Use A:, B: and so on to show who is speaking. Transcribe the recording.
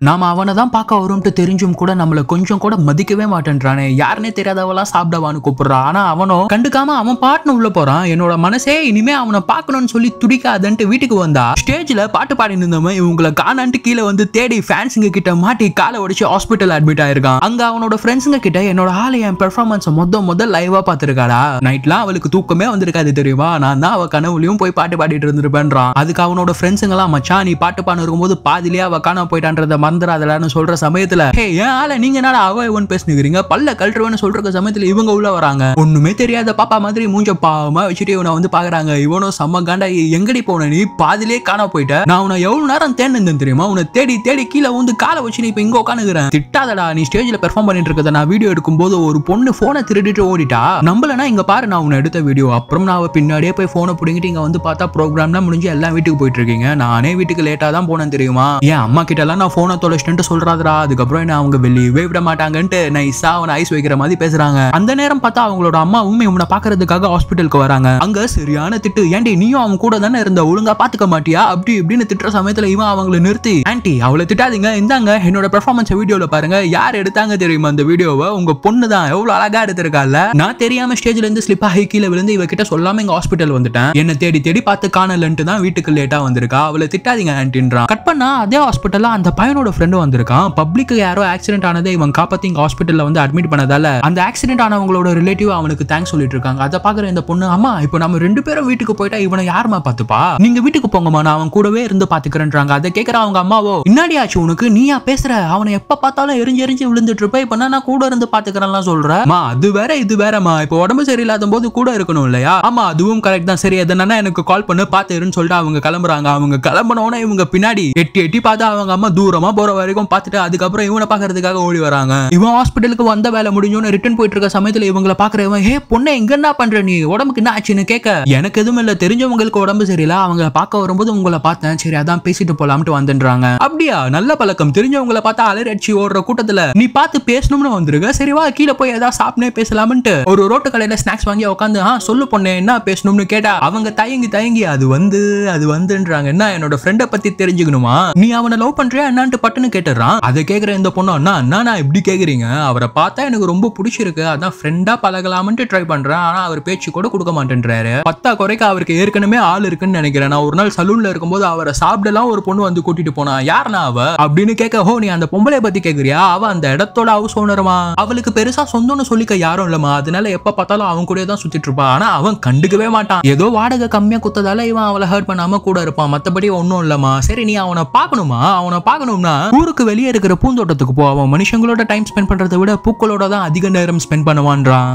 A: நாம அவனை தான் பார்க்க வரும்ட்டு தெரிஞ்சும் கூட நம்மள கொஞ்சம் கூட மதிக்கவே மாட்டேன்றானே. யாருன்னே தெரியாதவெல்லாம் சாப்பிடவான்னு கூப்பிடுறான். ஆனா அவனோ கண்டுக்காம அவன் பாட்டுன்னு உள்ள போறான். என்னோட மனசே இனிமே அவனை பார்க்கணும்னு சொல்லி துடிக்காதன்ட்டு வீட்டுக்கு வந்தா ஸ்டேஜ்ல பாட்டு பாடி இருந்தவன் இவங்களை காணான்ட்டு கீழே வந்து தேடி ஃபேன்ஸுங்க கிட்ட மாட்டி காலை உடைச்சு ஹாஸ்பிட்டல் அட்மிட் ஆயிருக்கான். அங்க அவனோட ஃப்ரெண்ட்ஸுங்க கிட்ட என்னோட ஆளு என் பெர்ஃபார்மன்ஸ் முதல் லைவா பாத்துருக்காடா. நைட்லாம் அவளுக்கு தூக்கமே வந்திருக்காது தெரியுமா. நான் தான் அவ கனவுலயும் போய் பாட்டு பாடிட்டு இருந்திருப்பேன்றான். அதுக்கு அவனோட ஃப்ரெண்ட்ஸுங்கெல்லாம் மச்சான் நீ பாட்டு பாடு இருக்கும்போது பாதிலேயே அவ காணாம போயிட்டான்றத மறந்துடாதடான்னு சொல்ற சமயத்துல ஏன் ஆள நீங்க என்னடா அவ இவன் பேசுனீங்க பல்ல கழட்டுவேன்னு சொல்ற சமயத்துல இவங்க உள்ள வராங்க. ஒண்ணுமே தெரியாத பாப்பா மாதிரி மூஞ்ச பாவமா வச்சுட்டு இவனை வந்து பாக்குறாங்க. இவனும் செம்ம காண்டா எங்கடி போன நீ பாதிலே காணாம போயிட்ட. நான் உன்னை எவ்வளவு நேரம் தேடினேன் தெரியுமா. உன்னை தேடி தேடி கீழே வந்து காலை வச்சு நீ இப்ப இங்க உட்காந்துக்கிறேன். திட்டாதடா நீ ஸ்டேஜ்ல பெர்ஃபார்ம் பண்ணிட்டு இருக்கத நான் வீடியோ எடுக்கும் போது ஒரு பொண்ணு போனை திருடிட்டு ஓடிட்டா. நம்பலனா இங்க பாரு நான் உன்னை எடுத்த வீடியோ. அப்புறம் நான் பின்னாடியே போய் போனை பிடிங்கிட்டு இங்க வந்து பார்த்தா ப்ரோக்ராம்லாம் முடிஞ்சு எல்லாம் வீட்டுக்கு போயிட்டு இருக்கீங்க. நானே வீட்டுக்கு லேட்டா தான் போனேன் தெரியுமா. என் அம்மா கிட்ட எல்லாம் நான் போனை தொலைச்சிட்டு சொல்றாதரா. அதுக்கப்புறம் என்ன அவங்க வெளியவே விட மாட்டாங்கன்ட்டு நைஸா அவனை ஐஸ் வைக்கிற மாதிரி பேசுறாங்க. அந்த நேரம் பார்த்தா அவங்களோட அம்மா இவனை பாக்குறதுக்காக ஹாஸ்பிட்டலுக்கு வராங்க. அங்க சரியான திட்டு. ஏன்டி நீயும் அவன் கூட தானே இருந்த ஒழுங்கா பாத்துக்க மாட்டியா அப்படி இப்படின்னு திட்டுற சமயத்துல இவன் அவங்களை நிறுத்தி ஆன்ட்டி அவளை திட்டாதீங்க இந்தாங்க என்னோட பெர்ஃபார்மன்ஸ் வீடியோல பாருங்க. யார் எடுத்தாங்க தெரியுமா அந்த வீடியோவை. உங்க பொண்ணு தான் எவ்வளவு அழகா எடுத்திருக்கால. நான் தெரியாம ஸ்டேஜ்ல இருந்து ஸ்லிப் ஆகி கீழே விழுந்து இவகிட்ட சொல்லாம இங்க ஹாஸ்பிட்டல் வந்துட்டேன். என்ன தேடி தேடி பார்த்து காணலன்ட்டு தான் வீட்டுக்கு லேட்டா வந்திருக்கா. அவளை திட்டாதீங்க ஆன்ட்டின்றான். கட் பண்ணா அதே ஹாஸ்பிட்டல்ல அந்த பையனோட ஃப்ரெண்டு வந்திருக்கான். பப்ளிக்கு யாரோ ஆக்சிடென்ட் ஆனதை இவன் காப்பாத்தி இங்க ஹாஸ்பிட்டல்ல வந்து அட்மிட் பண்ணதால அந்த ஆக்சிடென்ட் ஆனவங்களோட ரிலேட்டிவ் அவனுக்கு தேங்க்ஸ் சொல்லிட்டு இருக்காங்க. அதை பாக்குற இந்த பொண்ணு அம்மா இப்போ நம்ம 2 பேரும் வீட்டுக்கு போயிட்டா இவனை யாருமா பாத்துப்பா. நீங்க வீட்டுக்கு போங்கம்மா நான் அவன் கூடவே இருந்து பாத்துக்கிறேன்றாங்க. அதை கேட்கற அவங்க அம்மாவோ இன்னாடி ஆச்சு உனக்கு நீயா பேசுற. அவனை எப்ப பார்த்தாலும் எரிஞ்சு எரிஞ்சு விழுந்துட்டு இருப்ப. இப்ப நான் கூட இருந்து பாத்துக்கிறேன்லாம் சொல்றேன். அது வேற இது வேறமா. இப்போ உடம்பு சரியில்லாத போது கூட இருக்கணும் இல்லையா. ஆமா அதுவும் கரெக்ட் தான். சரி எதனா எனக்கு கால் பண்ணு பாத்துருன்னு சொல்லிட்டு அவங்க கிளம்புறாங்க. அவங்க கிளம்பினோட இவங்க பின்னாடி எட்டி எட்டி பார்த்து அவங்க அம்மா தூரமா போற வரைக்கும் பார்த்துட்டு அதுக்கப்புறம் இவனை பாக்குறதுக்காக ஓடி வராங்க. இவன் ஹாஸ்பிட்டலுக்கு வந்த வேலை முடிஞ்சோன்னு ரிட்டர்ன் போயிட்டு இருக்க சமயத்துல இவங்களை பாக்குறவன் ஹே பொண்ணே இங்க என்ன பண்ற நீ உடம்புக்கு என்ன ஆச்சுன்னு கேட்க எனக்கு எதுவும் இல்ல தெரிஞ்சவங்களுக்கு உடம்பு சரியில்லை அவங்களை பார்க்க வரும்போது உங்களை பார்த்தேன் சரி அதான் பேசிட்டு போலாம்ட்டு வந்துன்றாங்க. அப்படியா நல்ல பழக்கம். தெரிஞ்சவங்களை பார்த்தா அலறி ஓடுற கூட்டத்துல நீ பார்த்து பேசணும்னு வந்துருக்க. சரி வா கீழே போய் ஏதாவது சாப்பிட்டே பேசலாம்ட்டு ஒரு ரோட்டு கடையில ஸ்நாக்ஸ் வாங்கி உட்காந்து சொல்லு பொண்ணே என்ன பேசணும்னு கேட்டா அவங்க தயங்கி அது வந்துன்றாங்க. என்ன என்னோட ஃப்ரெண்டை பத்தி தெரிஞ்சுக்கணுமா நீ அவனை லவ் பண்றியா என்னான்ட்டு பட்டுன்னு கேட்டுறான். அதை கேட்கிற இந்த பொண்ணு அண்ணா நான் எப்படி கேக்குறீங்க அவரை பார்த்தா எனக்கு ரொம்ப பிடிச்சிருக்கு அதான் ஃப்ரெண்டா பழகலாம்னு ட்ரை பண்றேன். ஆனா அவர் பேச்சு கூட கொடுக்க மாட்டேன்றாரு. பத்தா குறைக்க அவருக்கு ஏற்கனவே ஆள் இருக்குன்னு நினைக்கிறேன். நான் ஒரு நாள் சலூன்ல இருக்கும்போது அவரை சாப்பிடலாம் ஒரு பொண்ணு வந்து கூட்டிட்டு போனா யாருனா அவ அப்படின்னு கேட்க ஹோ நீ அந்த பொம்பளை பத்தி கேக்குறியா அவ அந்த இடத்தோட ஹவுஸ் ஓனருமா. அவளுக்கு பெருசா சொந்தம்னு சொல்லிக்க யாரும் இல்லமா. அதனால எப்ப பார்த்தாலும் அவன் கூட தான் சுத்திட்டு இருப்பா. ஆனா அவன் கண்டுக்கவே மாட்டான். ஏதோ வாடகை கம்மியா குத்ததால இவன் அவளை ஹர்ட் பண்ணாம கூட இருப்பான். மத்தபடி ஒன்னும் இல்லமா. சரி நீ அவனை பார்க்கணுமா அவனை பார்க்கணும்னா ஊருக்கு வெளியே இருக்கிற பூந்தோட்டத்துக்கு போ. அவன் மனுஷங்களோட டைம் ஸ்பெண்ட் பண்றதை விட பூக்களோட தான் அதிக நேரம் ஸ்பெண்ட் பண்ணுவான்றான்.